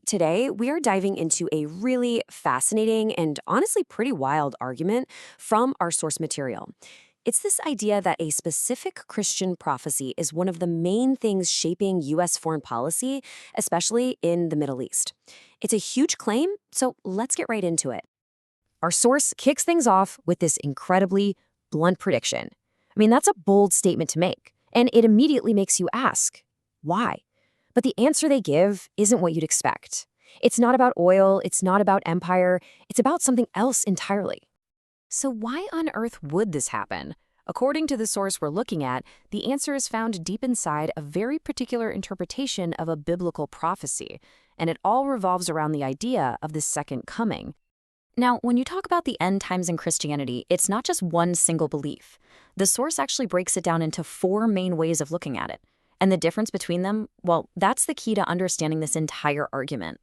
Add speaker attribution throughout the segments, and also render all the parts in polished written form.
Speaker 1: Today, we are diving into a really fascinating and honestly pretty wild argument from our source material. It's this idea that a specific Christian prophecy is one of the main things shaping U.S. foreign policy, especially in the Middle East. It's a huge claim, so let's get right into it. Our source kicks things off with this incredibly blunt prediction. That's a bold statement to make, and it immediately makes you ask, why? But the answer they give isn't what you'd expect. It's not about oil, it's not about empire, it's about something else entirely. So why on earth would this happen? According to the source we're looking at, the answer is found deep inside a very particular interpretation of a biblical prophecy, and it all revolves around the idea of the second coming. Now, when you talk about the end times in Christianity, it's not just one single belief. The source actually breaks it down into four main ways of looking at it. And the difference between them, well, that's the key to understanding this entire argument.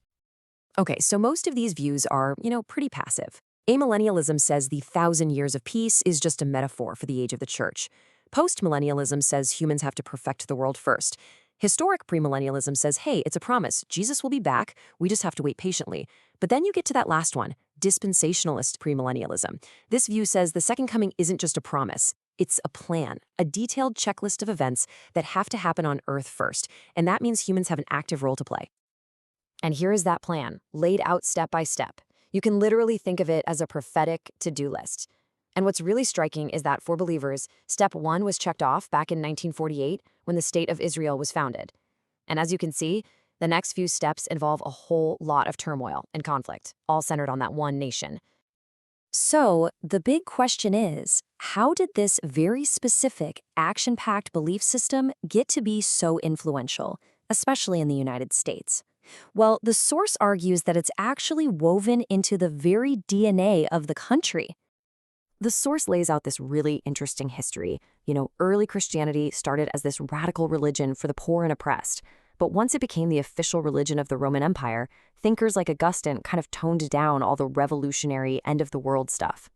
Speaker 1: Okay, so most of these views are, pretty passive. Amillennialism says the 1,000 years of peace is just a metaphor for the age of the church. Postmillennialism says humans have to perfect the world first. Historic premillennialism says, hey, it's a promise. Jesus will be back. We just have to wait patiently. But then you get to that last one, Dispensationalist Premillennialism. This view says the second coming isn't just a promise. It's a plan, a detailed checklist of events that have to happen on Earth first, and that means humans have an active role to play. And here is that plan, laid out step by step. You can literally think of it as a prophetic to-do list. And what's really striking is that for believers, step one was checked off back in 1948 when the State of Israel was founded. And as you can see, the next few steps involve a whole lot of turmoil and conflict, all centered on that one nation. So, the big question is, how did this very specific, action-packed belief system get to be so influential, especially in the United States? Well, the source argues that it's actually woven into the very DNA of the country. The source lays out this really interesting history. Early Christianity started as this radical religion for the poor and oppressed. But once it became the official religion of the Roman Empire, thinkers like Augustine kind of toned down all the revolutionary end-of-the-world stuff.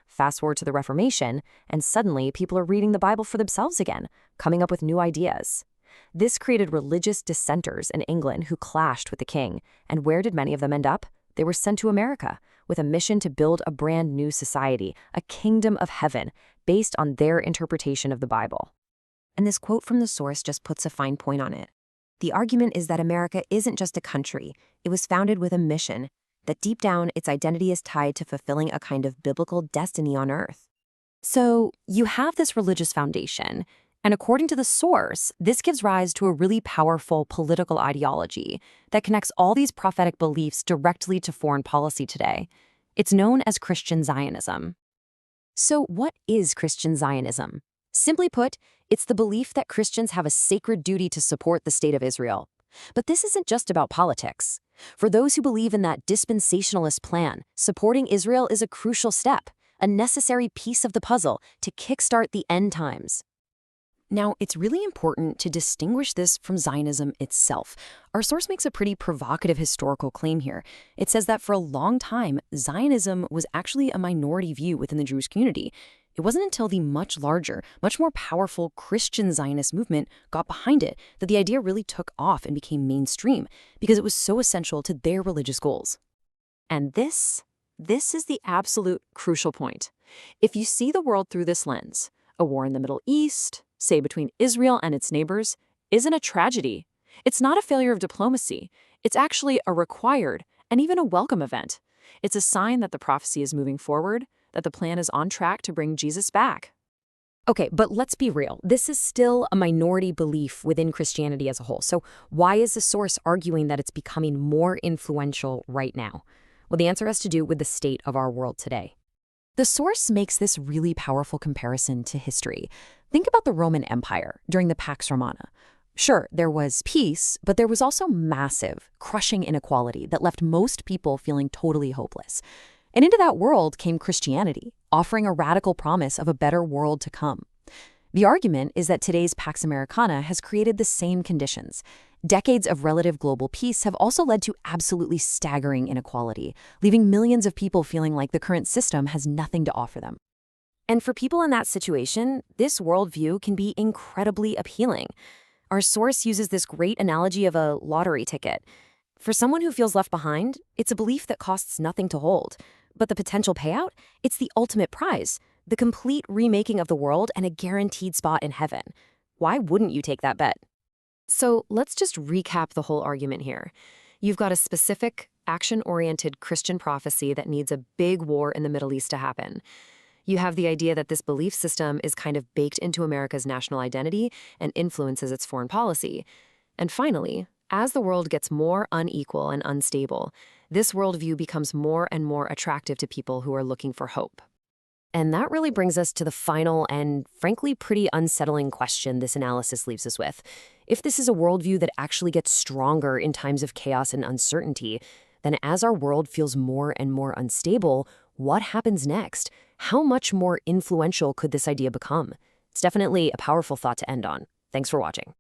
Speaker 1: Fast forward to the Reformation, and suddenly people are reading the Bible for themselves again, coming up with new ideas. This created religious dissenters in England who clashed with the king. And where did many of them end up? They were sent to America with a mission to build a brand new society, a kingdom of heaven, based on their interpretation of the Bible. And this quote from the source just puts a fine point on it. The argument is that America isn't just a country. It was founded with a mission, that deep down its identity is tied to fulfilling a kind of biblical destiny on earth. So you have this religious foundation, and according to the source, this gives rise to a really powerful political ideology that connects all these prophetic beliefs directly to foreign policy today. It's known as Christian Zionism. So what is Christian Zionism? Simply put, it's the belief that Christians have a sacred duty to support the state of Israel. But this isn't just about politics. For those who believe in that dispensationalist plan, supporting Israel is a crucial step, a necessary piece of the puzzle to kickstart the end times. Now, it's really important to distinguish this from Zionism itself. Our source makes a pretty provocative historical claim here. It says that for a long time, Zionism was actually a minority view within the Jewish community. It wasn't until the much larger, much more powerful Christian Zionist movement got behind it that the idea really took off and became mainstream because it was so essential to their religious goals. And this is the absolute crucial point. If you see the world through this lens, a war in the Middle East, say between Israel and its neighbors, isn't a tragedy. It's not a failure of diplomacy. It's actually a required and even a welcome event. It's a sign that the prophecy is moving forward, that the plan is on track to bring Jesus back. Okay, but let's be real. This is still a minority belief within Christianity as a whole. So why is the source arguing that it's becoming more influential right now? Well, the answer has to do with the state of our world today. The source makes this really powerful comparison to history. Think about the Roman Empire during the Pax Romana. Sure, there was peace, but there was also massive, crushing inequality that left most people feeling totally hopeless. And into that world came Christianity, offering a radical promise of a better world to come. The argument is that today's Pax Americana has created the same conditions. Decades of relative global peace have also led to absolutely staggering inequality, leaving millions of people feeling like the current system has nothing to offer them. And for people in that situation, this worldview can be incredibly appealing. Our source uses this great analogy of a lottery ticket. For someone who feels left behind, it's a belief that costs nothing to hold. But the potential payout? It's the ultimate prize, the complete remaking of the world and a guaranteed spot in heaven. Why wouldn't you take that bet? So let's just recap the whole argument here. You've got a specific, action-oriented Christian prophecy that needs a big war in the Middle East to happen. You have the idea that this belief system is kind of baked into America's national identity and influences its foreign policy. And finally, as the world gets more unequal and unstable, this worldview becomes more and more attractive to people who are looking for hope. And that really brings us to the final and, frankly, pretty unsettling question this analysis leaves us with. If this is a worldview that actually gets stronger in times of chaos and uncertainty, then as our world feels more and more unstable, what happens next? How much more influential could this idea become? It's definitely a powerful thought to end on. Thanks for watching.